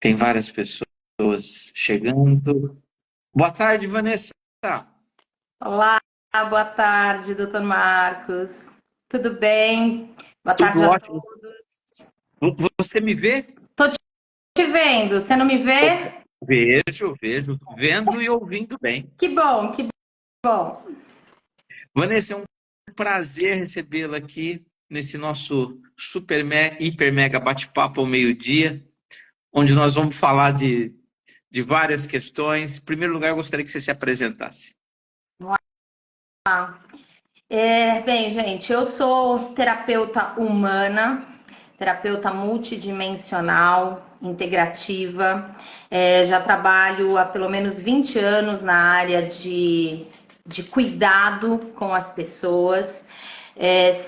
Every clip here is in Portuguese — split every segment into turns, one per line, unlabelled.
Tem várias pessoas chegando. Boa tarde, Vanessa.
Olá, boa tarde, doutor Marcos. Tudo bem? Boa
Tudo
tarde a
ótimo.
todos.
Você me vê?
Tô te vendo, você não me vê?
Vejo, vendo e ouvindo bem.
Que bom, que bom.
Vanessa, é um prazer recebê-la aqui nesse nosso hiper mega bate-papo ao meio-dia, onde nós vamos falar de várias questões. Em primeiro lugar, eu gostaria que você se apresentasse.
Bem, gente, eu sou terapeuta humana, terapeuta multidimensional, integrativa. Já trabalho há pelo menos 20 anos na área de cuidado com as pessoas,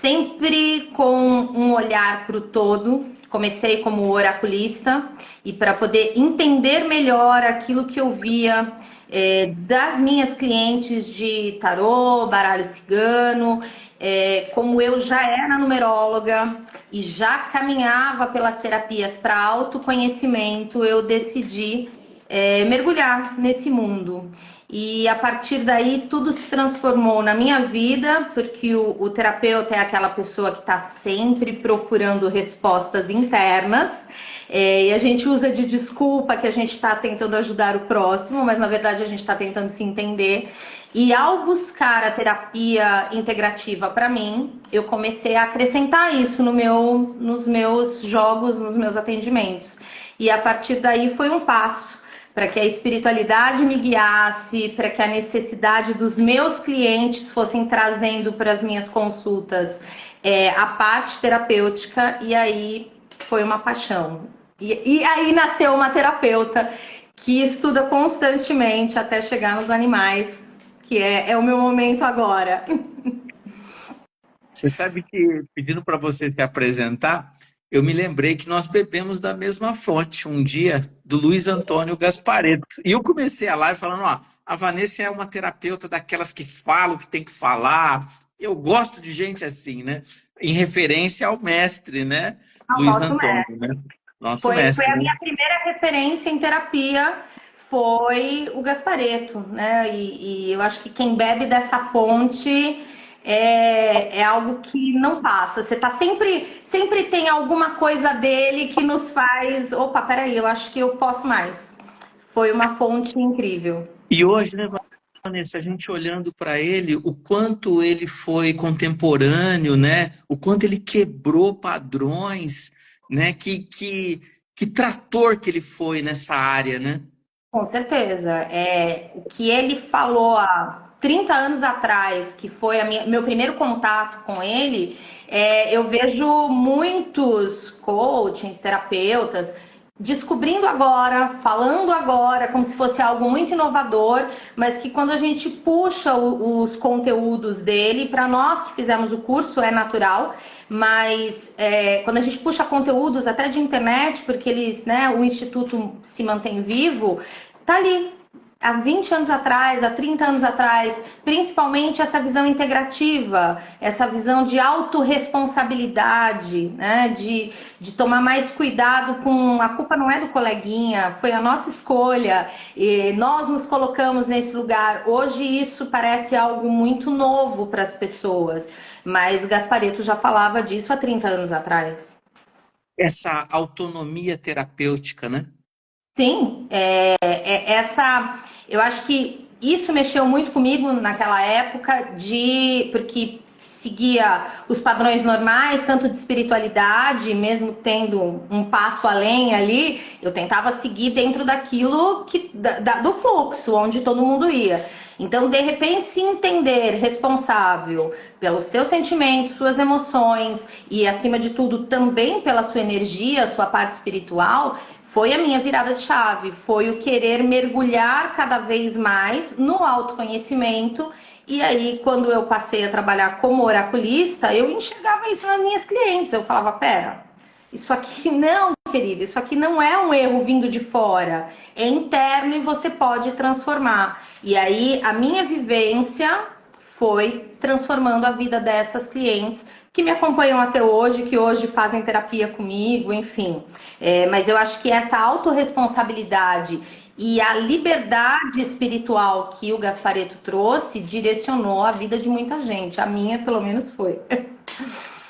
sempre com um olhar para o todo. Comecei como oraculista e para poder entender melhor aquilo que eu via das minhas clientes de tarô, baralho cigano, como eu já era numeróloga e já caminhava pelas terapias para autoconhecimento, eu decidi mergulhar nesse mundo. E a partir daí tudo se transformou na minha vida, porque o terapeuta é aquela pessoa que está sempre procurando respostas internas. E a gente usa de desculpa que a gente está tentando ajudar o próximo, mas na verdade a gente está tentando se entender. E ao buscar a terapia integrativa para mim, eu comecei a acrescentar isso nos meus jogos, nos meus atendimentos. E a partir daí foi um passo para que a espiritualidade me guiasse, para que a necessidade dos meus clientes fossem trazendo para as minhas consultas a parte terapêutica, e aí foi uma paixão. E aí nasceu uma terapeuta que estuda constantemente até chegar nos animais, que é o meu momento agora.
Você sabe que, pedindo para você se apresentar, eu me lembrei que nós bebemos da mesma fonte um dia, do Luiz Antônio Gasparetto. E eu comecei a live falando, ó, a Vanessa é uma terapeuta daquelas que falam o que tem que falar. Eu gosto de gente assim, né? Em referência ao mestre, né?
Ao
Luiz
nosso
Antônio,
mestre.
né? Nosso
Foi
mestre,
a
né?
minha primeira referência em terapia, foi o Gasparetto, né? E eu acho que quem bebe dessa fonte é algo que não passa. Você tá sempre tem alguma coisa dele que nos faz, opa, peraí, eu acho que eu posso mais. Foi uma fonte incrível.
E hoje, né, Vanessa, a gente olhando para ele, o quanto ele foi contemporâneo, né? O quanto ele quebrou padrões, né? Que trator que ele foi nessa área, né?
Com certeza. O que ele falou há 30 anos atrás, que foi meu primeiro contato com ele, eu vejo muitos coachings, terapeutas, descobrindo agora, falando agora, como se fosse algo muito inovador, mas que quando a gente puxa os conteúdos dele, para nós que fizemos o curso é natural, mas quando a gente puxa conteúdos até de internet, porque eles, né, o Instituto se mantém vivo, tá ali. Há 20 anos atrás, há 30 anos atrás, principalmente essa visão integrativa, essa visão de autorresponsabilidade, né? De tomar mais cuidado com a culpa não é do coleguinha, foi a nossa escolha, e nós nos colocamos nesse lugar. Hoje isso parece algo muito novo para as pessoas, mas Gasparetto já falava disso há 30 anos atrás.
Essa autonomia terapêutica, né?
Sim, eu acho que isso mexeu muito comigo naquela época, porque seguia os padrões normais, tanto de espiritualidade, mesmo tendo um passo além ali, eu tentava seguir dentro daquilo do fluxo, onde todo mundo ia. Então, de repente, se entender responsável pelos seus sentimentos, suas emoções e, acima de tudo, também pela sua energia, sua parte espiritual, foi a minha virada de chave. Foi o querer mergulhar cada vez mais no autoconhecimento. E aí, quando eu passei a trabalhar como oraculista, eu enxergava isso nas minhas clientes. Eu falava, pera, isso aqui não, querida, isso aqui não é um erro vindo de fora, é interno e você pode transformar. E aí a minha vivência foi transformando a vida dessas clientes que me acompanham até hoje, que hoje fazem terapia comigo, enfim. Mas eu acho que essa autorresponsabilidade e a liberdade espiritual que o Gaspareto trouxe direcionou a vida de muita gente. A minha, pelo menos, foi.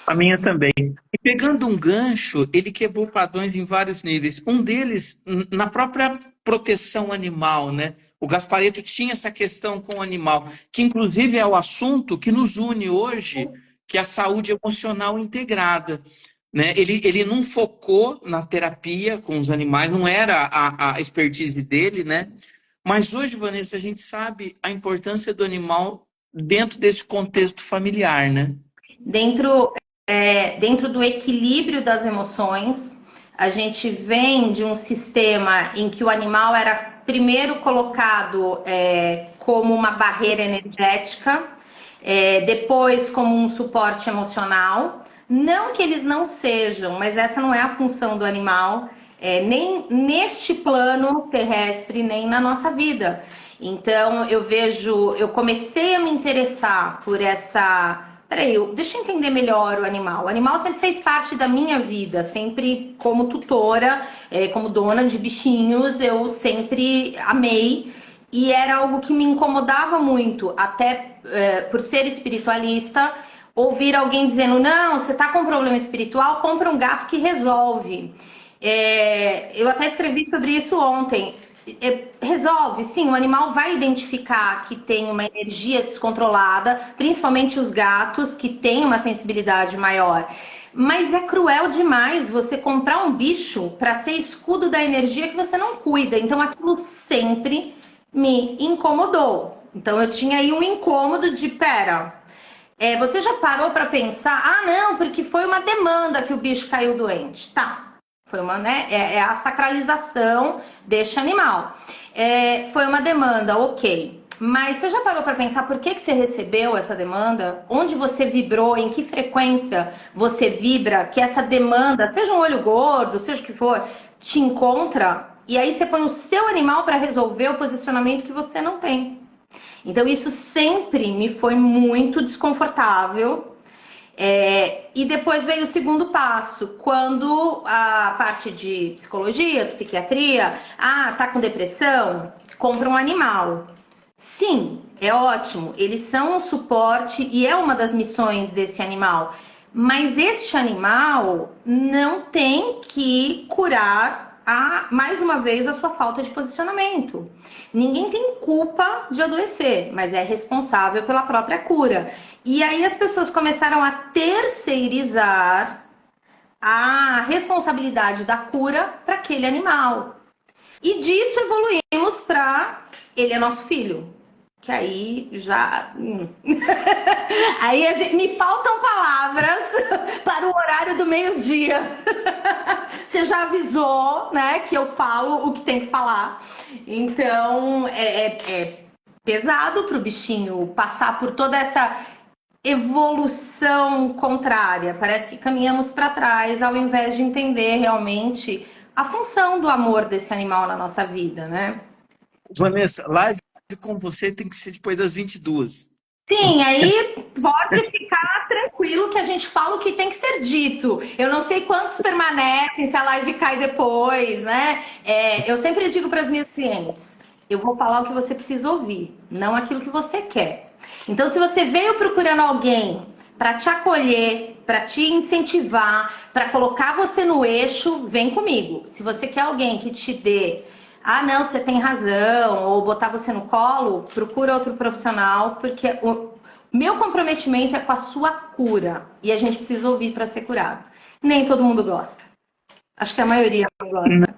A minha também. E pegando um gancho, ele quebrou padrões em vários níveis. Um deles, na própria proteção animal, né? O Gaspareto tinha essa questão com o animal, que inclusive é o assunto que nos une hoje, que é a saúde emocional integrada. Né? Ele não focou na terapia com os animais, não era a expertise dele, né? Mas hoje, Vanessa, a gente sabe a importância do animal dentro desse contexto familiar, né?
Dentro, dentro do equilíbrio das emoções, a gente vem de um sistema em que o animal era primeiro colocado como uma barreira energética, depois como um suporte emocional. Não que eles não sejam, mas essa não é a função do animal, nem neste plano terrestre, nem na nossa vida. Então, eu comecei a me interessar por essa... Peraí, deixa eu entender melhor o animal. O animal sempre fez parte da minha vida, sempre como tutora, como dona de bichinhos, eu sempre amei. E era algo que me incomodava muito, até por ser espiritualista, ouvir alguém dizendo, não, você tá com um problema espiritual, compra um gato que resolve. Eu até escrevi sobre isso ontem. Resolve, sim, o animal vai identificar que tem uma energia descontrolada, principalmente os gatos que têm uma sensibilidade maior. Mas é cruel demais você comprar um bicho para ser escudo da energia que você não cuida. Então aquilo sempre me incomodou. Então eu tinha aí um incômodo de, pera, você já parou para pensar, ah não, porque foi uma demanda que o bicho caiu doente. Tá. Foi uma, né? É a sacralização deste animal. Foi uma demanda, ok. Mas você já parou para pensar por que você recebeu essa demanda? Onde você vibrou? Em que frequência você vibra? Que essa demanda, seja um olho gordo, seja o que for, te encontra. E aí você põe o seu animal para resolver o posicionamento que você não tem. Então isso sempre me foi muito desconfortável. E depois veio o segundo passo, quando a parte de psicologia, psiquiatria, tá com depressão, compra um animal. Sim, é ótimo, eles são um suporte e é uma das missões desse animal. Mas este animal não tem que curar, mais uma vez, a sua falta de posicionamento. Ninguém tem culpa de adoecer, mas é responsável pela própria cura. E aí as pessoas começaram a terceirizar a responsabilidade da cura para aquele animal. E disso evoluímos para ele é nosso filho. Que aí já... Aí me faltam palavras para o horário do meio-dia. Você já avisou, né, que eu falo o que tem que falar. Então, é pesado para o bichinho passar por toda essa evolução contrária. Parece que caminhamos para trás ao invés de entender realmente a função do amor desse animal na nossa vida, né?
Vanessa, live com você tem que ser depois das 22.
Sim, aí pode ficar tranquilo que a gente fala o que tem que ser dito. Eu não sei quantos permanecem, se a live cai depois, né? Eu sempre digo para as minhas clientes, eu vou falar o que você precisa ouvir, não aquilo que você quer. Então, se você veio procurando alguém para te acolher, para te incentivar, para colocar você no eixo, vem comigo. Se você quer alguém que te dê não, você tem razão, ou botar você no colo, procura outro profissional, porque o meu comprometimento é com a sua cura. E a gente precisa ouvir para ser curado. Nem todo mundo gosta. Acho que a maioria não gosta.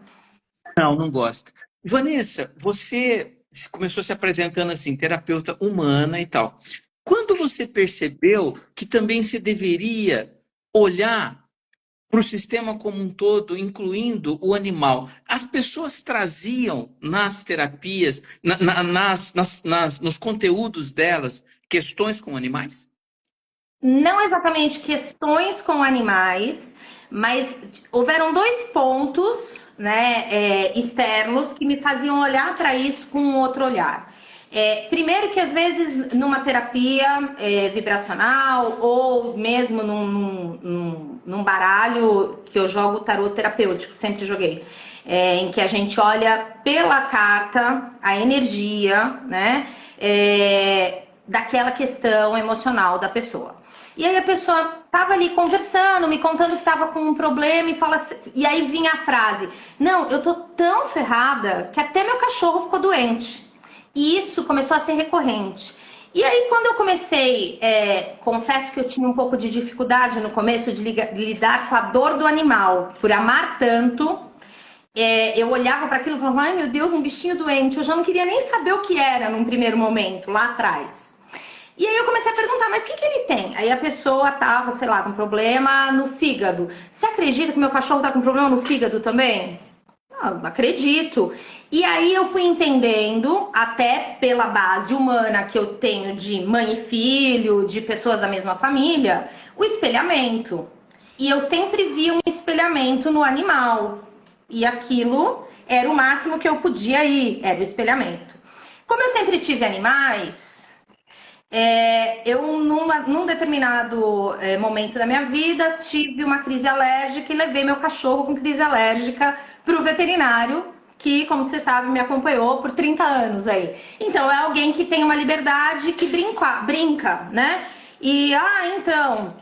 Não gosta. Vanessa, você começou se apresentando assim, terapeuta humana e tal. Quando você percebeu que também se deveria olhar para o sistema como um todo, incluindo o animal? As pessoas traziam nas terapias, nos conteúdos delas, questões com animais?
Não exatamente questões com animais, mas houveram dois pontos, né, externos que me faziam olhar para isso com um outro olhar. Primeiro que às vezes numa terapia vibracional ou mesmo num baralho que eu jogo tarô terapêutico, sempre joguei, em que a gente olha pela carta a energia, né, daquela questão emocional da pessoa. E aí a pessoa tava ali conversando, me contando que tava com um problema e aí vinha a frase: não, eu tô tão ferrada que até meu cachorro ficou doente. E isso começou a ser recorrente. E aí, quando eu comecei, confesso que eu tinha um pouco de dificuldade no começo de lidar com a dor do animal, por amar tanto. Eu olhava para aquilo e falava: ai meu Deus, um bichinho doente. Eu já não queria nem saber o que era num primeiro momento, lá atrás. E aí eu comecei a perguntar: mas o que ele tem? Aí a pessoa tava, sei lá, com problema no fígado. Você acredita que meu cachorro tá com problema no fígado também? Não, acredito. E aí eu fui entendendo, até pela base humana que eu tenho de mãe e filho, de pessoas da mesma família, o espelhamento. E eu sempre vi um espelhamento no animal. E aquilo era o máximo que eu podia ir, era o espelhamento. Como eu sempre tive animais, eu num determinado momento da minha vida tive uma crise alérgica e levei meu cachorro com crise alérgica para o veterinário, que, como você sabe, me acompanhou por 30 anos aí. Então, é alguém que tem uma liberdade, que brinca, né? E, então...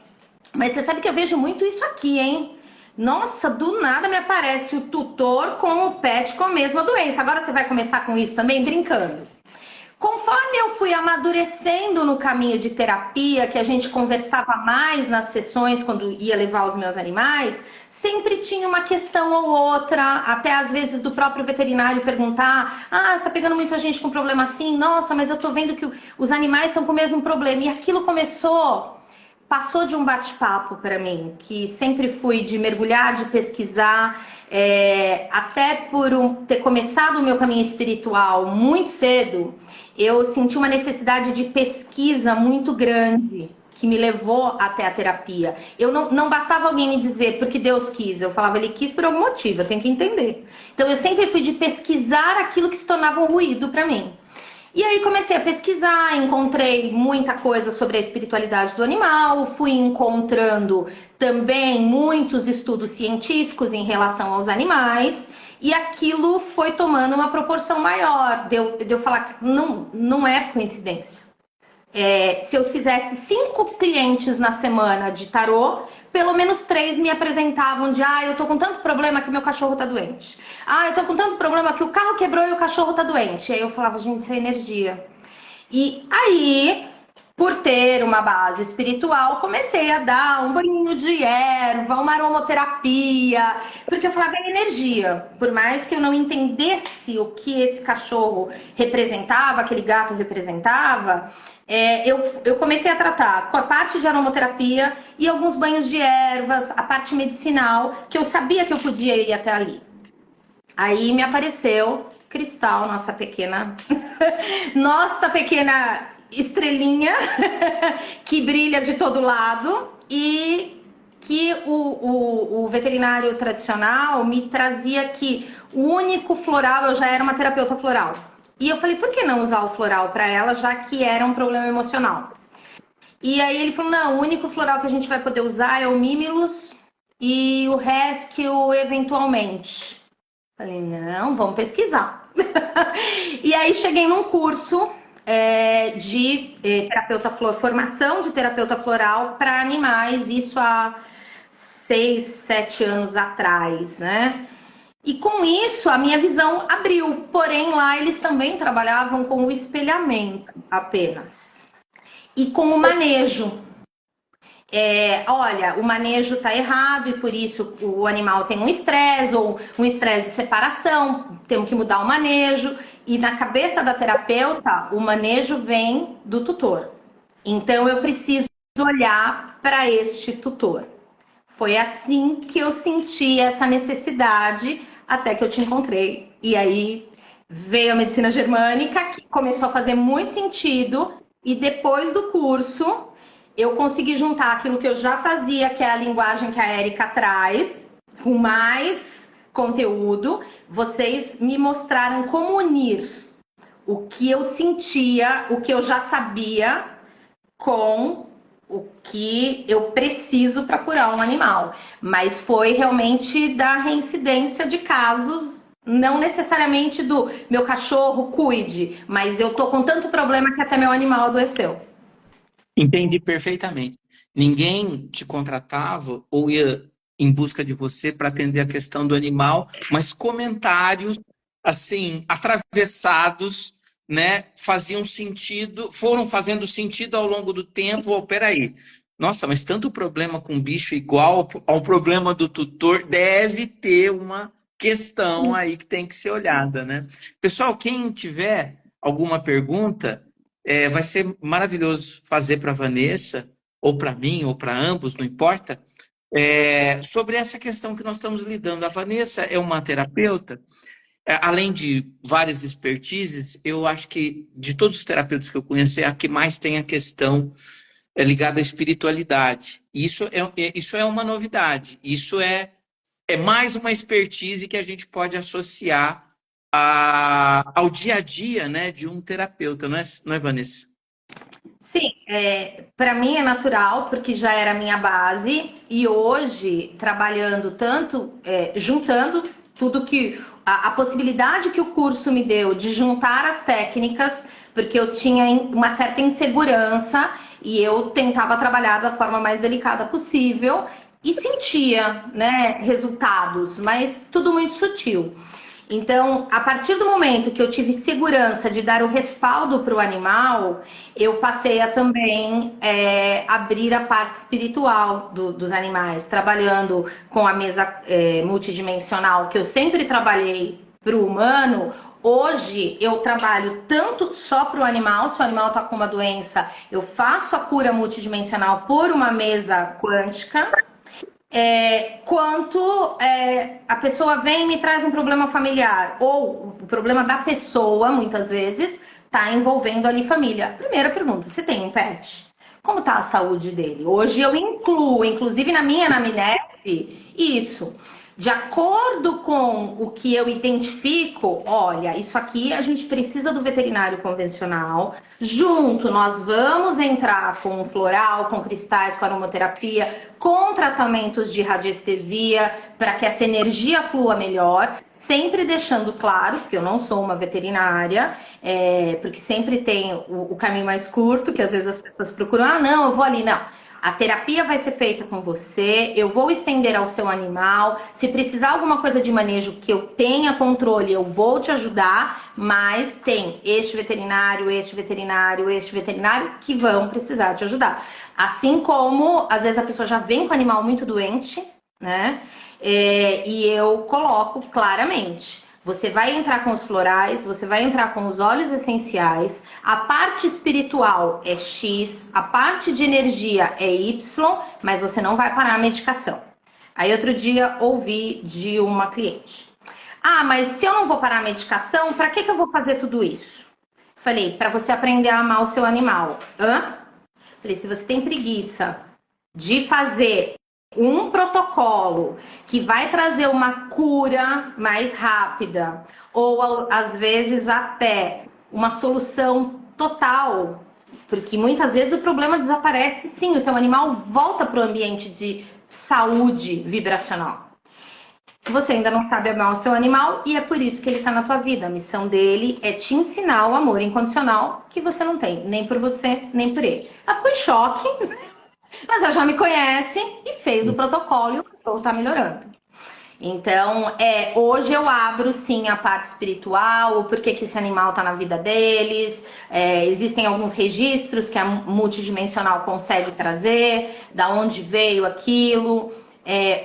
Mas você sabe que eu vejo muito isso aqui, hein? Nossa, do nada me aparece o tutor com o pet com a mesma doença. Agora você vai começar com isso também, brincando. Conforme eu fui amadurecendo no caminho de terapia, que a gente conversava mais nas sessões quando ia levar os meus animais, sempre tinha uma questão ou outra, até às vezes do próprio veterinário perguntar: ah, você tá pegando muita gente com problema assim? Nossa, mas eu tô vendo que os animais estão com o mesmo problema. E aquilo passou de um bate-papo para mim, que sempre fui de mergulhar, de pesquisar, até por ter começado o meu caminho espiritual muito cedo, eu senti uma necessidade de pesquisa muito grande, que me levou até a terapia. Eu não bastava alguém me dizer porque Deus quis, eu falava: ele quis por algum motivo, eu tenho que entender. Então eu sempre fui de pesquisar aquilo que se tornava um ruído para mim. E aí comecei a pesquisar, encontrei muita coisa sobre a espiritualidade do animal, fui encontrando também muitos estudos científicos em relação aos animais, e aquilo foi tomando uma proporção maior, de eu falar que não é coincidência. Se eu fizesse 5 clientes na semana de tarô, pelo menos 3 me apresentavam de: eu tô com tanto problema que meu cachorro tá doente. Eu tô com tanto problema que o carro quebrou e o cachorro tá doente. E aí eu falava: gente, isso é energia. E aí, por ter uma base espiritual, comecei a dar um banho de erva, uma aromaterapia, porque eu falava: é energia. Por mais que eu não entendesse o que esse cachorro representava, aquele gato representava, eu comecei a tratar com a parte de aromaterapia e alguns banhos de ervas, a parte medicinal, que eu sabia que eu podia ir até ali. Aí me apareceu Cristal, nossa pequena estrelinha que brilha de todo lado, e que o veterinário tradicional me trazia que o único floral, eu já era uma terapeuta floral. E eu falei: por que não usar o floral para ela, já que era um problema emocional? E aí ele falou: não, o único floral que a gente vai poder usar é o Mimulus e o Rescue eventualmente. Falei: não, vamos pesquisar. E aí cheguei num curso de formação de terapeuta floral para animais, isso há 6, 7 anos atrás, né? E com isso a minha visão abriu, porém lá eles também trabalhavam com o espelhamento apenas e com o manejo. Olha, o manejo está errado e por isso o animal tem um estresse ou um estresse de separação, temos que mudar o manejo. E na cabeça da terapeuta, o manejo vem do tutor. Então eu preciso olhar para este tutor. Foi assim que eu senti essa necessidade, até que eu te encontrei. E aí veio a medicina germânica, que começou a fazer muito sentido. E depois do curso, eu consegui juntar aquilo que eu já fazia, que é a linguagem que a Érica traz, com mais conteúdo. Vocês me mostraram como unir o que eu sentia, o que eu já sabia com o que eu preciso para curar um animal. Mas foi realmente da reincidência de casos, não necessariamente do meu cachorro cuide, mas eu tô com tanto problema que até meu animal adoeceu.
Entendi perfeitamente. Ninguém te contratava ou ia em busca de você para atender a questão do animal, mas comentários assim atravessados, né, faziam sentido, foram fazendo sentido ao longo do tempo. Oh, peraí, nossa, mas tanto problema com bicho igual ao problema do tutor, deve ter uma questão aí que tem que ser olhada, né? Pessoal, quem tiver alguma pergunta vai ser maravilhoso fazer para a Vanessa, ou para mim, ou para ambos, não importa, sobre essa questão que nós estamos lidando. A Vanessa é uma terapeuta, além de várias expertises, eu acho que de todos os terapeutas que eu conheço, é a que mais tem a questão ligada à espiritualidade. Isso é uma novidade, é mais uma expertise que a gente pode associar ao dia a dia, né, de um terapeuta, não é, Vanessa?
Sim, para mim é natural, porque já era a minha base, e hoje, trabalhando tanto, juntando tudo que. A possibilidade que o curso me deu de juntar as técnicas, porque eu tinha uma certa insegurança e eu tentava trabalhar da forma mais delicada possível e sentia, né, resultados, mas tudo muito sutil. Então, a partir do momento que eu tive segurança de dar o respaldo para o animal, eu passei a também abrir a parte espiritual dos animais, trabalhando com a mesa multidimensional que eu sempre trabalhei para o humano. Hoje eu trabalho tanto só para o animal, se o animal está com uma doença, eu faço a cura multidimensional por uma mesa quântica. Quanto a pessoa vem e me traz um problema familiar, ou o problema da pessoa, muitas vezes, está envolvendo ali família. Primeira pergunta, você tem um pet? Como está a saúde dele? Hoje eu incluo, inclusive na minha anamnese, isso. De acordo com o que eu identifico, olha, isso aqui a gente precisa do veterinário convencional. Junto, nós vamos entrar com floral, com cristais, com aromaterapia, com tratamentos de radiestesia, para que essa energia flua melhor. Sempre deixando claro, porque eu não sou uma veterinária, porque sempre tem o caminho mais curto, que às vezes as pessoas procuram, ah, não, eu vou ali, não. A terapia vai ser feita com você, eu vou estender ao seu animal. Se precisar alguma coisa de manejo que eu tenha controle, eu vou te ajudar, mas tem este veterinário, este veterinário, este veterinário que vão precisar te ajudar. Assim como, às vezes, a pessoa já vem com o animal muito doente, né? E eu coloco claramente. Você vai entrar com os florais, você vai entrar com os óleos essenciais, a parte espiritual é X, a parte de energia é Y, mas você não vai parar a medicação. Aí outro dia ouvi de uma cliente: ah, mas se eu não vou parar a medicação, para que eu vou fazer tudo isso? Falei, para você aprender a amar o seu animal. Hã? Falei, se você tem preguiça de fazer um protocolo que vai trazer uma cura mais rápida, ou às vezes até uma solução total, porque muitas vezes o problema desaparece, sim, o teu animal volta para o ambiente de saúde vibracional. Você ainda não sabe amar o seu animal e é por isso que ele está na tua vida. A missão dele é te ensinar o amor incondicional que você não tem, nem por você, nem por ele. Ela ficou em choque, mas ela já me conhece e fez o protocolo e o cachorro tá melhorando. Então, hoje eu abro sim a parte espiritual, o porquê que esse animal tá na vida deles. Existem alguns registros que a multidimensional consegue trazer, da onde veio aquilo.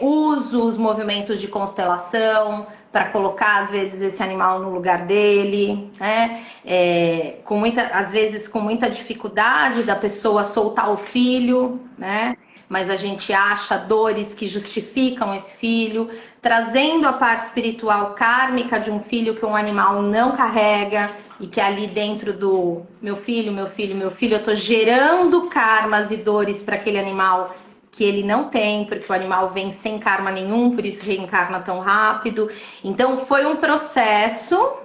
Uso os movimentos de constelação para colocar, às vezes, esse animal no lugar dele, né? Às vezes com muita dificuldade da pessoa soltar o filho, né? Mas a gente acha dores que justificam esse filho, trazendo a parte espiritual kármica de um filho que um animal não carrega e que ali dentro do meu filho, eu tô gerando karmas e dores para aquele animal que ele não tem, porque o animal vem sem karma nenhum, por isso reencarna tão rápido. Então foi um processo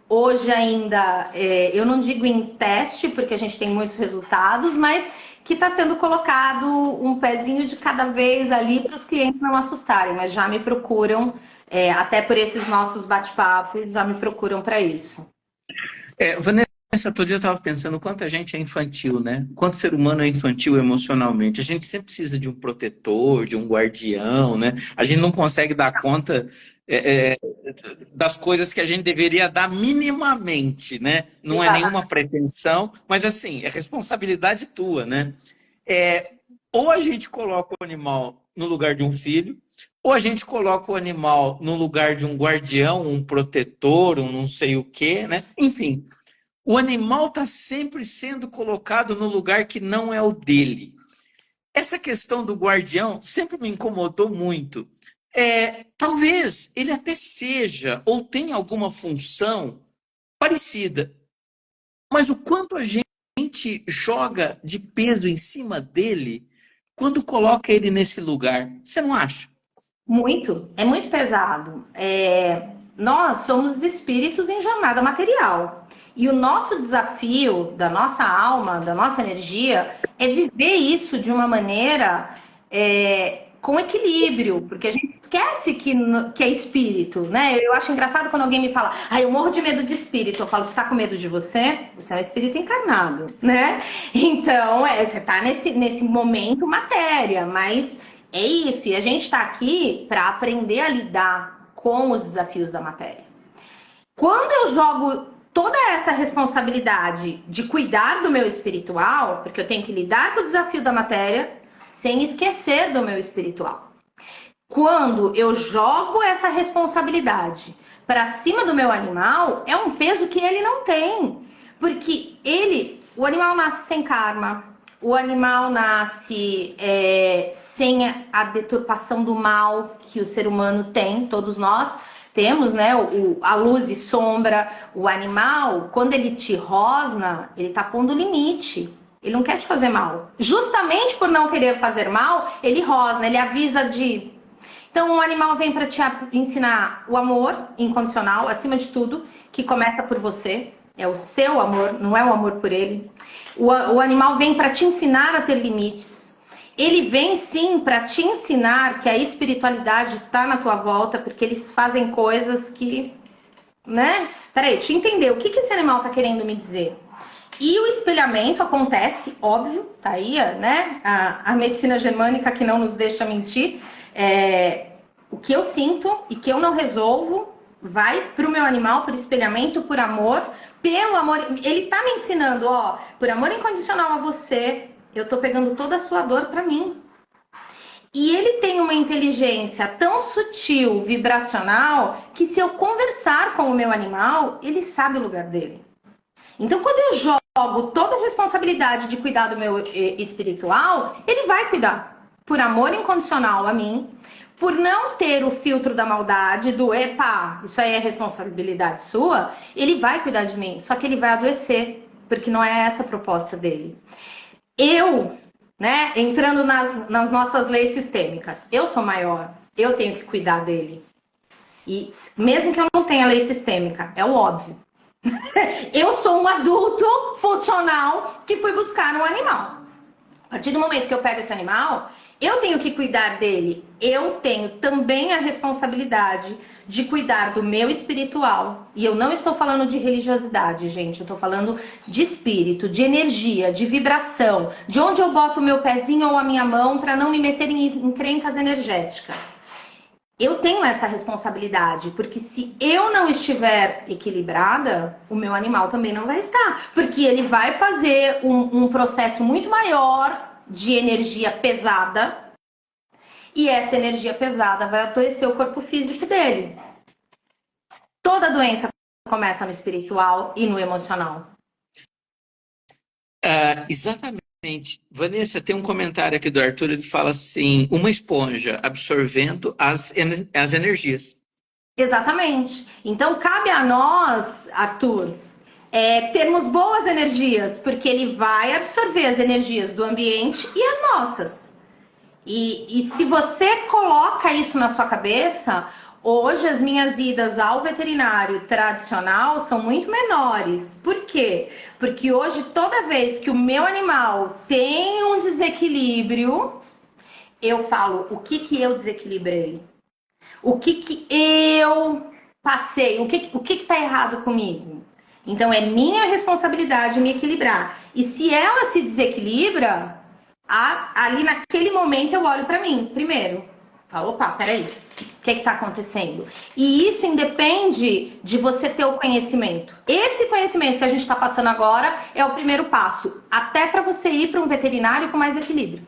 hoje ainda, eu não digo em teste, porque a gente tem muitos resultados, mas que está sendo colocado um pezinho de cada vez ali para os clientes não assustarem, mas já me procuram, até por esses nossos bate-papos, já me procuram para isso.
Vanessa, outro dia eu estava pensando o quanto a gente é infantil, né? Quanto o ser humano é infantil emocionalmente. A gente sempre precisa de um protetor, de um guardião, né? A gente não consegue dar conta das coisas que a gente deveria dar minimamente, né? Não é nenhuma pretensão, mas assim, é responsabilidade tua, né? Ou a gente coloca o animal no lugar de um filho, ou a gente coloca o animal no lugar de um guardião, um protetor, um não sei o quê, né? Enfim, o animal está sempre sendo colocado no lugar que não é o dele. Essa questão do guardião sempre me incomodou muito. Talvez ele até seja ou tenha alguma função parecida, mas o quanto a gente joga de peso em cima dele quando coloca ele nesse lugar, você não acha?
Muito, é muito pesado. Nós somos espíritos em jornada material. E o nosso desafio da nossa alma, da nossa energia, é viver isso de uma maneira com equilíbrio, porque a gente esquece que é espírito, né? Eu acho engraçado quando alguém me fala, eu morro de medo de espírito. Eu falo, você tá com medo de você? Você é um espírito encarnado, né? Então, você tá nesse momento matéria, mas é isso, e a gente está aqui para aprender a lidar com os desafios da matéria. Quando eu jogo toda essa responsabilidade de cuidar do meu espiritual, porque eu tenho que lidar com o desafio da matéria, sem esquecer do meu espiritual. Quando eu jogo essa responsabilidade para cima do meu animal, é um peso que ele não tem. Porque o animal nasce sem karma, o animal nasce sem a deturpação do mal que o ser humano tem, todos nós temos, né? A luz e sombra. O animal, quando ele te rosna, ele tá pondo limite. Ele não quer te fazer mal. Justamente por não querer fazer mal, ele rosna, ele avisa de... Então, um animal vem para te ensinar o amor incondicional, acima de tudo, que começa por você. É o seu amor, não é o amor por ele. O animal vem para te ensinar a ter limites. Ele vem, sim, para te ensinar que a espiritualidade está na tua volta, porque eles fazem coisas que... né? Peraí, deixa eu entender. O que esse animal está querendo me dizer? E o espelhamento acontece, óbvio, tá aí, né? A medicina germânica que não nos deixa mentir. O que eu sinto e que eu não resolvo vai para o meu animal, por espelhamento, por amor, pelo amor. Ele tá me ensinando, por amor incondicional a você, eu tô pegando toda a sua dor para mim. E ele tem uma inteligência tão sutil, vibracional, que se eu conversar com o meu animal, ele sabe o lugar dele. Então, quando eu jogo toda a responsabilidade de cuidar do meu espiritual, ele vai cuidar. Por amor incondicional a mim, por não ter o filtro da maldade, do epa, isso aí é responsabilidade sua, ele vai cuidar de mim. Só que ele vai adoecer, porque não é essa a proposta dele. Eu, né, entrando nas nossas leis sistêmicas, eu sou maior, eu tenho que cuidar dele. E mesmo que eu não tenha lei sistêmica, é o óbvio. Eu sou um adulto funcional que fui buscar um animal. A partir do momento que eu pego esse animal, eu tenho que cuidar dele. Eu tenho também a responsabilidade de cuidar do meu espiritual. E eu não estou falando de religiosidade, gente. Eu estou falando de espírito, de energia, de vibração. De onde eu boto o meu pezinho ou a minha mão para não me meter em encrencas energéticas. Eu tenho essa responsabilidade, porque se eu não estiver equilibrada, o meu animal também não vai estar. Porque ele vai fazer um processo muito maior de energia pesada, e essa energia pesada vai adoecer o corpo físico dele. Toda doença começa no espiritual e no emocional.
Exatamente. Vanessa, tem um comentário aqui do Arthur, ele fala assim, uma esponja absorvendo as energias.
Exatamente. Então, cabe a nós, Arthur, termos boas energias, porque ele vai absorver as energias do ambiente e as nossas. E se você coloca isso na sua cabeça, Hoje as minhas idas ao veterinário tradicional são muito menores. Por quê? Porque hoje toda vez que o meu animal tem um desequilíbrio, eu falo o que que eu desequilibrei, o que que eu passei, o que tá errado comigo. Então é minha responsabilidade me equilibrar. E se ela se desequilibra, ali naquele momento eu olho para mim primeiro. Falo, opa, peraí, o que está acontecendo? E isso independe de você ter o conhecimento. Esse conhecimento que a gente está passando agora é o primeiro passo, até para você ir para um veterinário com mais equilíbrio.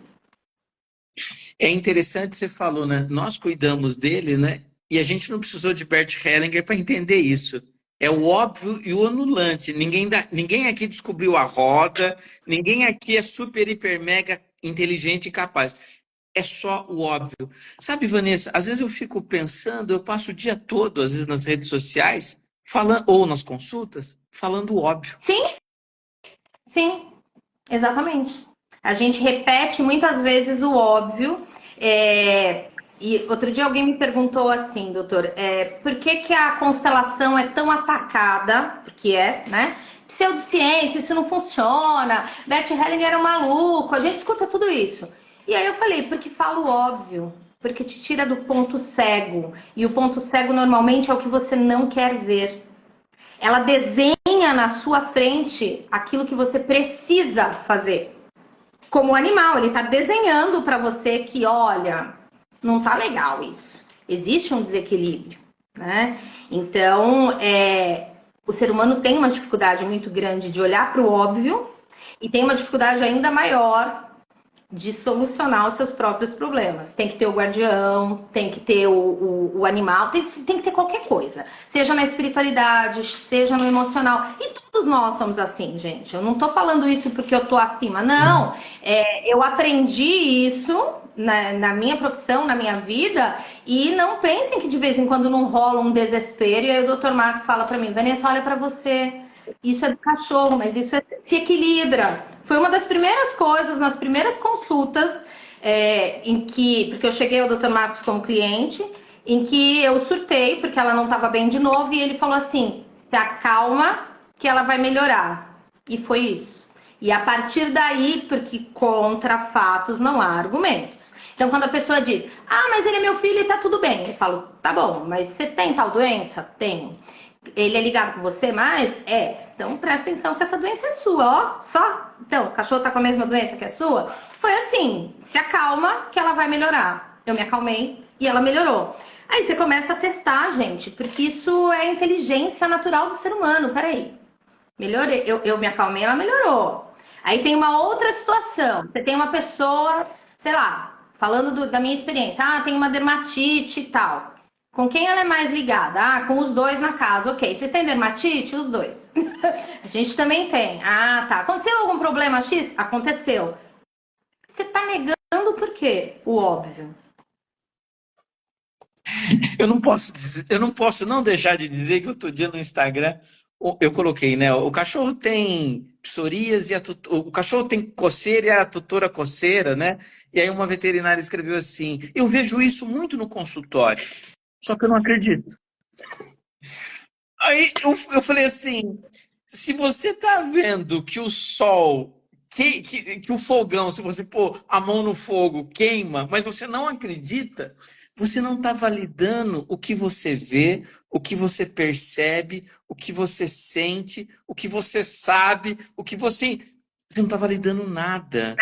É interessante, você falou, né? Nós cuidamos dele, né? E a gente não precisou de Bert Hellinger para entender isso. É o óbvio e o anulante. Ninguém aqui descobriu a roda, ninguém aqui é super, hiper, mega inteligente e capaz. É só o óbvio. Sabe, Vanessa, às vezes eu fico pensando, eu passo o dia todo, às vezes nas redes sociais, falando, ou nas consultas, falando o óbvio.
Sim, sim, exatamente. A gente repete muitas vezes o óbvio. E outro dia alguém me perguntou assim, doutor, por que que a constelação é tão atacada? Porque né? Pseudociência, isso não funciona. Bert Hellinger era um maluco. A gente escuta tudo isso. E aí eu falei, porque fala o óbvio. Porque te tira do ponto cego. E o ponto cego normalmente é o que você não quer ver. Ela desenha na sua frente aquilo que você precisa fazer. Como o animal, ele está desenhando para você que, olha, não tá legal isso. Existe um desequilíbrio, né? Então, o ser humano tem uma dificuldade muito grande de olhar para o óbvio e tem uma dificuldade ainda maior de solucionar os seus próprios problemas. Tem que ter o guardião, tem que ter o animal, tem que ter qualquer coisa. Seja na espiritualidade, seja no emocional. E todos nós somos assim, gente. Eu não tô falando isso porque eu tô acima, não. Eu aprendi isso na minha profissão, na minha vida, e não pensem que de vez em quando não rola um desespero, e aí o Dr. Marcos fala para mim, Vanessa, olha para você, isso é do cachorro, mas isso se equilibra. Foi uma das primeiras coisas, nas primeiras consultas, porque eu cheguei ao Dr. Marcos como cliente, em que eu surtei, porque ela não estava bem de novo, e ele falou assim, se acalma que ela vai melhorar. E foi isso. E a partir daí, porque contra fatos não há argumentos. Então, quando a pessoa diz, mas ele é meu filho e tá tudo bem. Eu falo, tá bom, mas você tem tal doença? Tenho. Ele é ligado com você mais? Então, presta atenção que essa doença é sua, ó, só. Então, o cachorro tá com a mesma doença que a sua? Foi assim, se acalma que ela vai melhorar. Eu me acalmei e ela melhorou. Aí você começa a testar, gente, porque isso é inteligência natural do ser humano. Peraí, melhorei, eu me acalmei, ela melhorou. Aí tem uma outra situação. Você tem uma pessoa, sei lá, falando da minha experiência. Tem uma dermatite e tal. Com quem ela é mais ligada? Com os dois na casa. Ok, vocês têm dermatite? Os dois. A gente também tem. Tá. Aconteceu algum problema X? Aconteceu. Você tá negando por quê? O óbvio.
Eu não posso não deixar de dizer que outro dia no Instagram eu coloquei, né? O cachorro tem psoríase, o cachorro tem coceira e a tutora coceira, né? E aí uma veterinária escreveu assim: eu vejo isso muito no consultório, só que eu não acredito. Aí eu falei assim: se você tá vendo que o sol, que o fogão, se você pôr a mão no fogo, queima, mas você não acredita, você não está validando o que você vê, o que você percebe, o que você sente, o que você sabe, o que você. Você não está validando nada.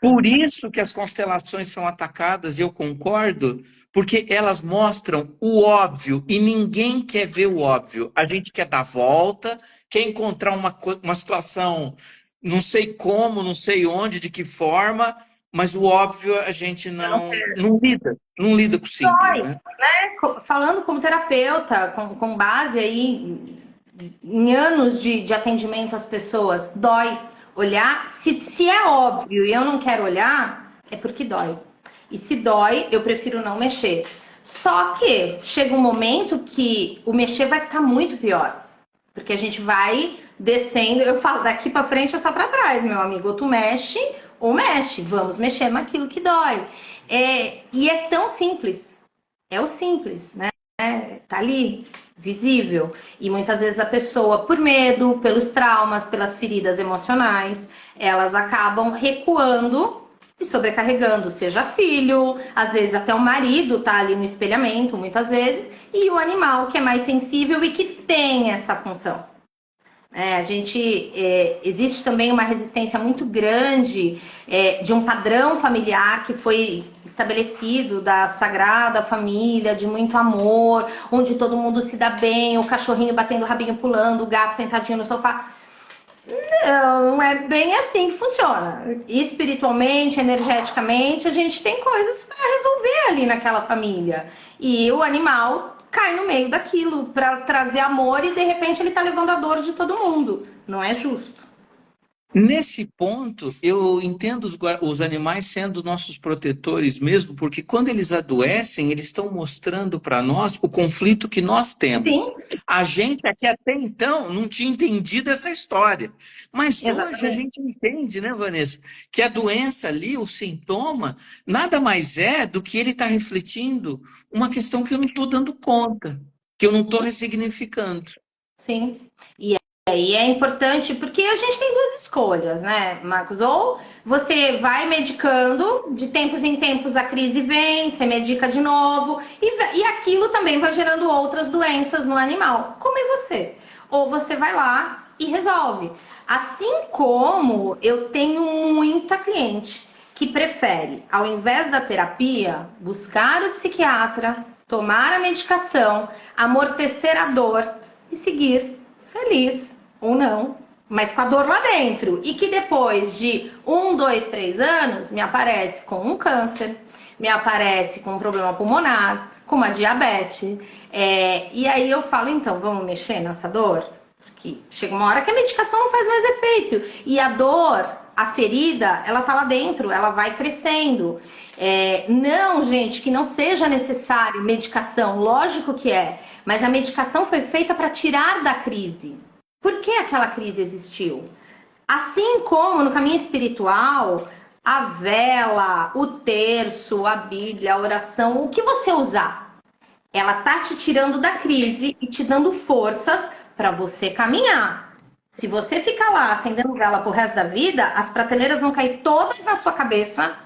Por isso que as constelações são atacadas, e eu concordo, porque elas mostram o óbvio e ninguém quer ver o óbvio. A gente quer dar volta, quer encontrar uma situação, não sei como, não sei onde, de que forma, mas o óbvio a gente não lida com o simples, né?
Falando como terapeuta, com base aí em anos de atendimento às pessoas, dói olhar. Se é óbvio e eu não quero olhar, é porque dói. E se dói, eu prefiro não mexer. Só que chega um momento que o mexer vai ficar muito pior. Porque a gente vai descendo, eu falo, daqui para frente ou só para trás, meu amigo. Ou tu mexe, ou mexe. Vamos mexer naquilo que dói. E é tão simples. é o simples, né? Tá ali, visível. E muitas vezes a pessoa, por medo, pelos traumas, pelas feridas emocionais, elas acabam recuando e sobrecarregando, seja filho, às vezes até o marido tá ali no espelhamento, muitas vezes, e o animal que é mais sensível e que tem essa função. Existe também uma resistência muito grande de um padrão familiar que foi estabelecido da Sagrada Família, de muito amor, onde todo mundo se dá bem, o cachorrinho batendo o rabinho pulando, o gato sentadinho no sofá. Não é bem assim que funciona. Espiritualmente, energeticamente, a gente tem coisas para resolver ali naquela família. E o animal cai no meio daquilo para trazer amor e de repente ele tá levando a dor de todo mundo. Não é justo.
Nesse ponto, eu entendo os animais sendo nossos protetores mesmo, porque quando eles adoecem, eles estão mostrando para nós o conflito que nós temos.
Sim.
A gente aqui até então não tinha entendido essa história. Mas
Exatamente.
hoje a gente entende, né, Vanessa? Que a doença ali, o sintoma, nada mais é do que ele está refletindo uma questão que eu não estou dando conta, que eu não estou ressignificando.
Sim. E é importante porque a gente tem duas escolhas, né, Marcos? Ou você vai medicando, de tempos em tempos a crise vem, você medica de novo, e aquilo também vai gerando outras doenças no animal, como em você. Ou você vai lá e resolve. Assim como eu tenho muita cliente que prefere, ao invés da terapia, buscar o psiquiatra, tomar a medicação, amortecer a dor e seguir feliz ou não, mas com a dor lá dentro. E que depois de 1, 2, 3 anos, me aparece com um câncer, me aparece com um problema pulmonar, com uma diabetes. E aí eu falo, então, vamos mexer nessa dor? Porque chega uma hora que a medicação não faz mais efeito. E a dor, a ferida, ela tá lá dentro, ela vai crescendo. Não, gente, que não seja necessário medicação, lógico que é, mas a medicação foi feita para tirar da crise. Por que aquela crise existiu? Assim como no caminho espiritual, a vela, o terço, a Bíblia, a oração, o que você usar, ela tá te tirando da crise e te dando forças para você caminhar. Se você ficar lá acendendo vela pro resto da vida, as prateleiras vão cair todas na sua cabeça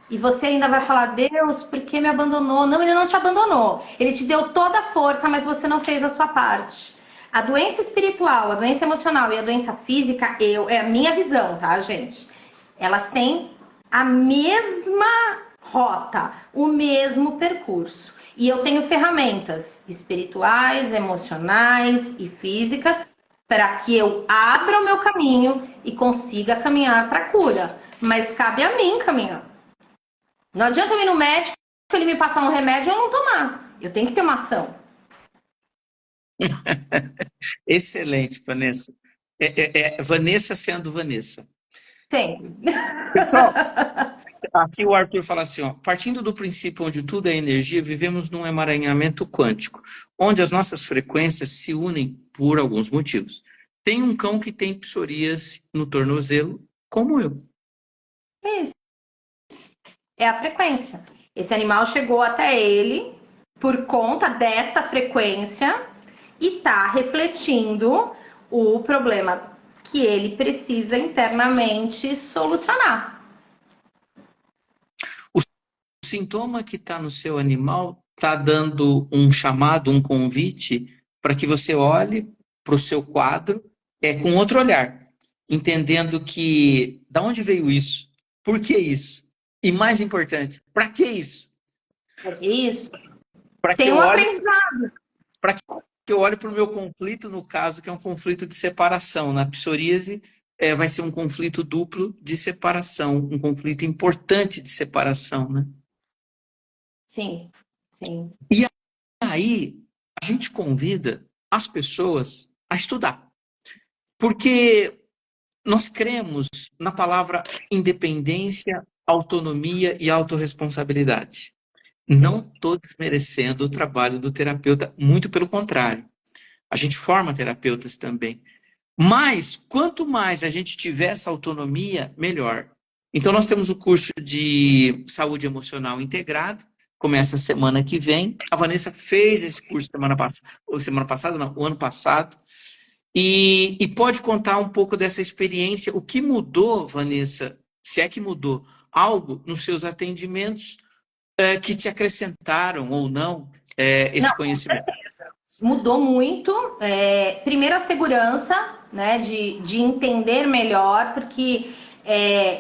e você ainda vai falar, Deus, por que me abandonou? Não, ele não te abandonou. Ele te deu toda a força, mas você não fez a sua parte. A doença espiritual, a doença emocional e a doença física, é a minha visão, tá, gente? Elas têm a mesma rota, o mesmo percurso. E eu tenho ferramentas espirituais, emocionais e físicas para que eu abra o meu caminho e consiga caminhar para a cura. Mas cabe a mim caminhar. Não adianta eu ir no médico, ele me passar um remédio e eu não tomar. Eu tenho que ter uma ação.
Excelente, Vanessa. Vanessa sendo Vanessa.
Tem.
Pessoal, aqui o Arthur fala assim, ó, partindo do princípio onde tudo é energia, vivemos num emaranhamento quântico, onde as nossas frequências se unem por alguns motivos. Tem um cão que tem psoríase no tornozelo, como eu.
Isso. É a frequência. Esse animal chegou até ele por conta desta frequência e está refletindo o problema que ele precisa internamente solucionar.
O sintoma que está no seu animal está dando um chamado, um convite para que você olhe para o seu quadro com outro olhar, entendendo que da onde veio isso, por que isso, e mais importante, para que isso?
Isso.
Para
Tem um aprendizado.
Para que eu olhe para o meu conflito, no caso, que é um conflito de separação. Na psoríase, vai ser um conflito duplo de separação, um conflito importante de separação, né?
Sim, sim.
E aí, a gente convida as pessoas a estudar. Porque nós cremos na palavra independência, autonomia e autorresponsabilidade. Não estou desmerecendo o trabalho do terapeuta, muito pelo contrário. A gente forma terapeutas também. Mas, quanto mais a gente tiver essa autonomia, melhor. Então, nós temos o curso de saúde emocional integrado, começa semana que vem. A Vanessa fez esse curso semana passada, não, o ano passado. E pode contar um pouco dessa experiência. O que mudou, Vanessa, se é que mudou, algo nos seus atendimentos que te acrescentaram ou não
Não,
esse conhecimento?
mudou muito. Primeiro, a segurança, né, de entender melhor, porque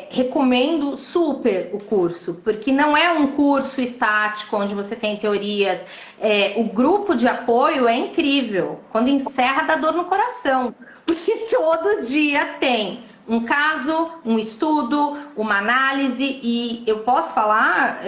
recomendo super o curso, porque não é um curso estático onde você tem teorias. O grupo de apoio é incrível. Quando encerra, dá dor no coração, porque todo dia tem um caso, um estudo, uma análise, e eu posso falar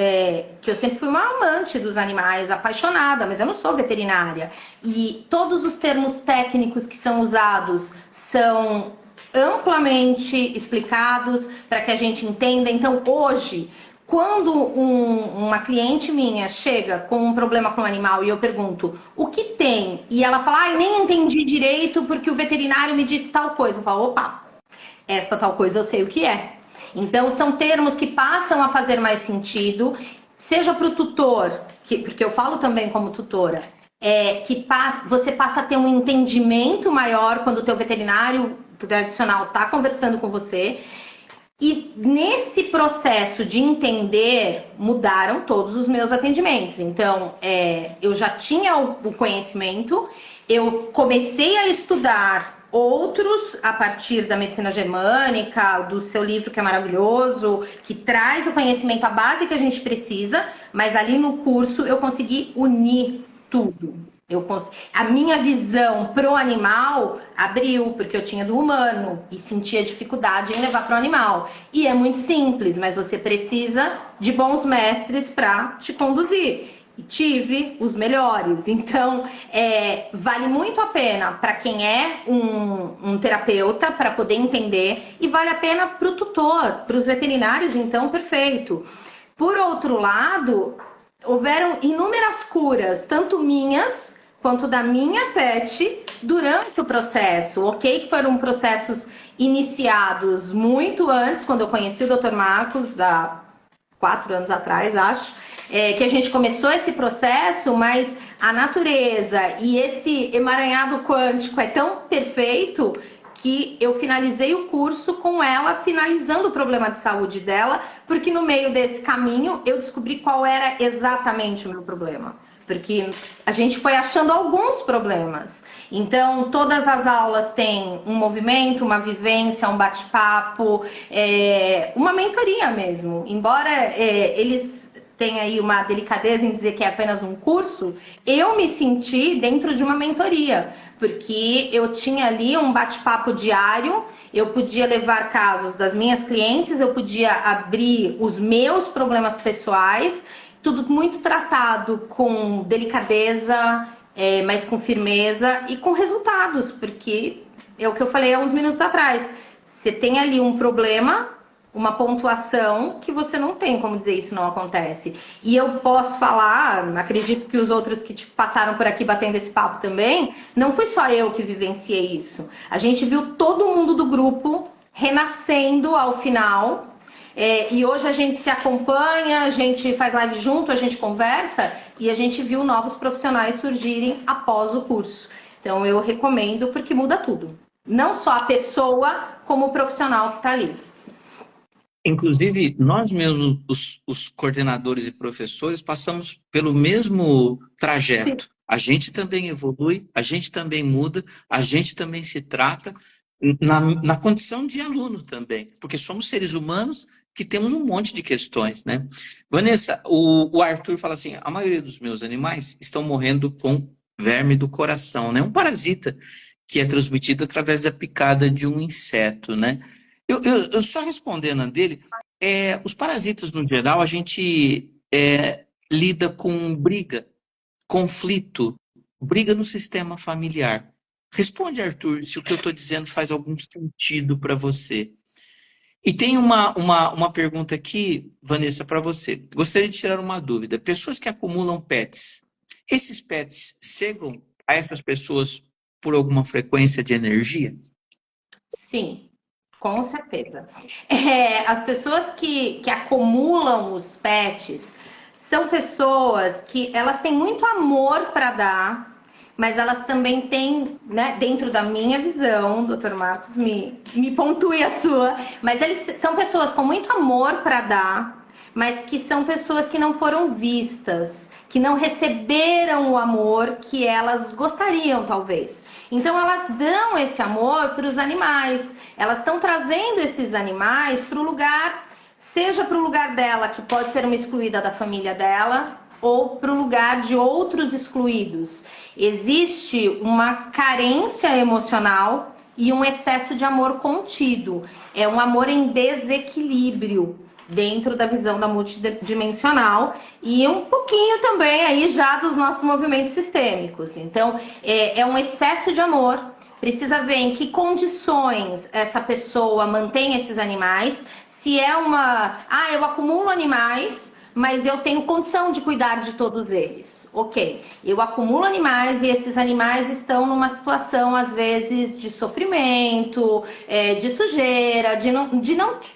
que eu sempre fui uma amante dos animais, apaixonada, mas eu não sou veterinária. E todos os termos técnicos que são usados são amplamente explicados para que a gente entenda. Então, hoje, quando uma cliente minha chega com um problema com o animal e eu pergunto o que tem, e ela fala, ai, nem entendi direito porque o veterinário me disse tal coisa, eu falo, opa, esta tal coisa eu sei o que é. Então, são termos que passam a fazer mais sentido, seja para o tutor, porque eu falo também como tutora, você passa a ter um entendimento maior quando o teu veterinário tradicional está conversando com você. E nesse processo de entender, mudaram todos os meus atendimentos. Então, eu já tinha o conhecimento, eu comecei a estudar outros a partir da medicina germânica, do seu livro que é maravilhoso, que traz o conhecimento, a base que a gente precisa, mas ali no curso eu consegui unir tudo. A minha visão pro animal abriu, porque eu tinha do humano e sentia dificuldade em levar pro animal. E é muito simples, mas você precisa de bons mestres para te conduzir. E tive os melhores. Então, vale muito a pena para quem é um terapeuta, para poder entender, e vale a pena para o tutor, para os veterinários, então, perfeito. Por outro lado, houveram inúmeras curas, tanto minhas quanto da minha pet, durante o processo. Ok, que foram processos iniciados muito antes, quando eu conheci o Dr. Marcos, há 4 anos atrás, acho, que a gente começou esse processo, mas a natureza e esse emaranhado quântico é tão perfeito que eu finalizei o curso com ela finalizando o problema de saúde dela, porque no meio desse caminho eu descobri qual era exatamente o meu problema. Porque a gente foi achando alguns problemas. Então, todas as aulas têm um movimento, uma vivência, um bate-papo, uma mentoria mesmo. Embora eles tenham aí uma delicadeza em dizer que é apenas um curso, eu me senti dentro de uma mentoria, porque eu tinha ali um bate-papo diário, eu podia levar casos das minhas clientes, eu podia abrir os meus problemas pessoais, tudo muito tratado com delicadeza, mas com firmeza e com resultados, porque é o que eu falei há uns minutos atrás. Você tem ali um problema, uma pontuação que você não tem como dizer isso não acontece. E eu posso falar, acredito que os outros que passaram por aqui batendo esse papo também, não fui só eu que vivenciei isso. A gente viu todo mundo do grupo renascendo ao final. E hoje a gente se acompanha, a gente faz live junto, a gente conversa e a gente viu novos profissionais surgirem após o curso. Então eu recomendo porque muda tudo. Não só a pessoa, como o profissional que está ali.
Inclusive, nós mesmos, os coordenadores e professores, passamos pelo mesmo trajeto.
Sim.
A gente também evolui, a gente também muda, a gente também se trata na condição de aluno também, porque somos seres humanos que temos um monte de questões, né? Vanessa, o Arthur fala assim, a maioria dos meus animais estão morrendo com verme do coração, né? Um parasita que é transmitido através da picada de um inseto, né? Eu só respondendo a dele, os parasitas, no geral, a gente lida com briga, conflito, briga no sistema familiar. Responde, Arthur, se o que eu estou dizendo faz algum sentido para você. E tem uma pergunta aqui, Vanessa, para você. Gostaria de tirar uma dúvida. Pessoas que acumulam pets, esses pets chegam a essas pessoas por alguma frequência de energia?
Sim, com certeza. As pessoas que acumulam os pets são pessoas que elas têm muito amor para dar, mas elas também têm, né, dentro da minha visão, doutor Marcos, me pontue a sua, mas eles são pessoas com muito amor para dar, mas que são pessoas que não foram vistas, que não receberam o amor que elas gostariam, talvez. Então, elas dão esse amor para os animais, elas estão trazendo esses animais para o lugar, seja para o lugar dela, que pode ser uma excluída da família dela, ou para o lugar de outros excluídos. Existe uma carência emocional e um excesso de amor contido. É um amor em desequilíbrio dentro da visão da multidimensional e um pouquinho também aí já dos nossos movimentos sistêmicos. Então, é um excesso de amor. Precisa ver em que condições essa pessoa mantém esses animais. Se é eu acumulo animais, mas eu tenho condição de cuidar de todos eles. Ok, eu acumulo animais e esses animais estão numa situação, às vezes, de sofrimento, de sujeira,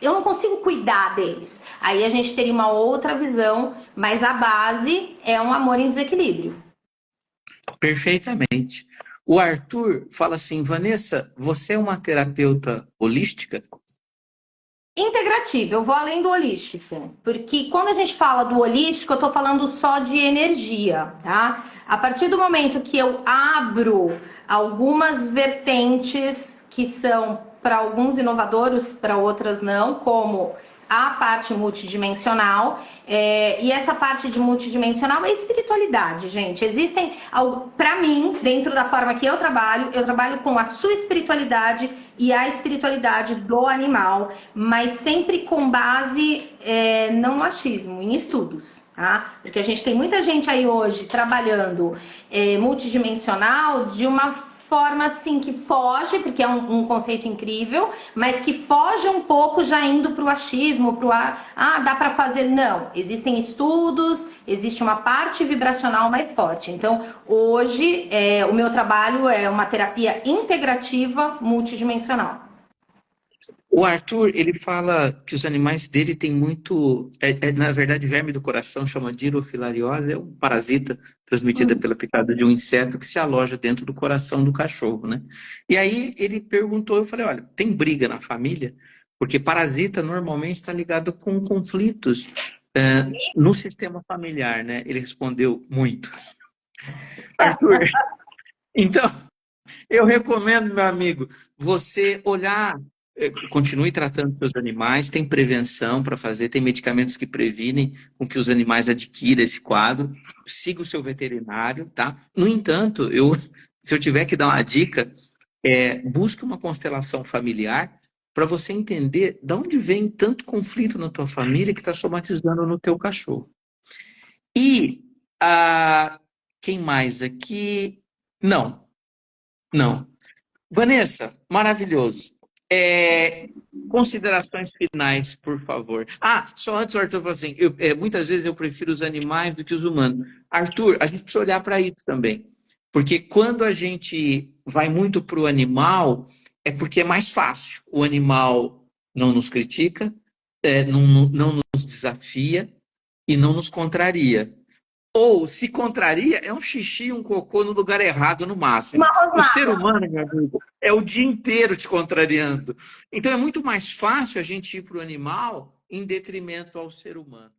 eu não consigo cuidar deles. Aí a gente teria uma outra visão, mas a base é um amor em desequilíbrio.
Perfeitamente. O Arthur fala assim, Vanessa, você é uma terapeuta holística?
Integrativo, eu vou além do holístico, porque quando a gente fala do holístico, eu tô falando só de energia, tá? A partir do momento que eu abro algumas vertentes que são para alguns inovadores, para outras não, como a parte multidimensional, e essa parte de multidimensional é espiritualidade, gente. Existem, para mim, dentro da forma que eu trabalho com a sua espiritualidade e a espiritualidade do animal, mas sempre com base não no achismo, em estudos, tá? Porque a gente tem muita gente aí hoje trabalhando multidimensional de uma forma assim que foge, porque é um conceito incrível, mas que foge um pouco já indo para o achismo, dá para fazer. Não, existem estudos, existe uma parte vibracional mais forte. Então, hoje, o meu trabalho é uma terapia integrativa multidimensional.
O Arthur, ele fala que os animais dele têm muito... na verdade, verme do coração, chama dirofilariose, é um parasita transmitida pela picada de um inseto que se aloja dentro do coração do cachorro, né? E aí ele perguntou, eu falei, olha, tem briga na família? Porque parasita normalmente está ligado com conflitos no sistema familiar, né? Ele respondeu, muito. Arthur, então, eu recomendo, meu amigo, você olhar... Continue tratando seus animais, tem prevenção para fazer, tem medicamentos que previnem com que os animais adquiram esse quadro, siga o seu veterinário, tá? No entanto, se eu tiver que dar uma dica, busque uma constelação familiar para você entender de onde vem tanto conflito na tua família que está somatizando no teu cachorro. E quem mais aqui? Não. Vanessa, maravilhoso. Considerações finais, por favor. Só antes o Arthur falou assim, muitas vezes eu prefiro os animais do que os humanos. Arthur, a gente precisa olhar para isso também. Porque quando a gente vai muito para o animal, é porque é mais fácil. O animal não nos critica, não nos desafia e não nos contraria. Ou, se contraria, é um xixi, um cocô no lugar errado, no máximo. O ser humano, meu amigo, é o dia inteiro te contrariando. Então, é muito mais fácil a gente ir para o animal em detrimento ao ser humano.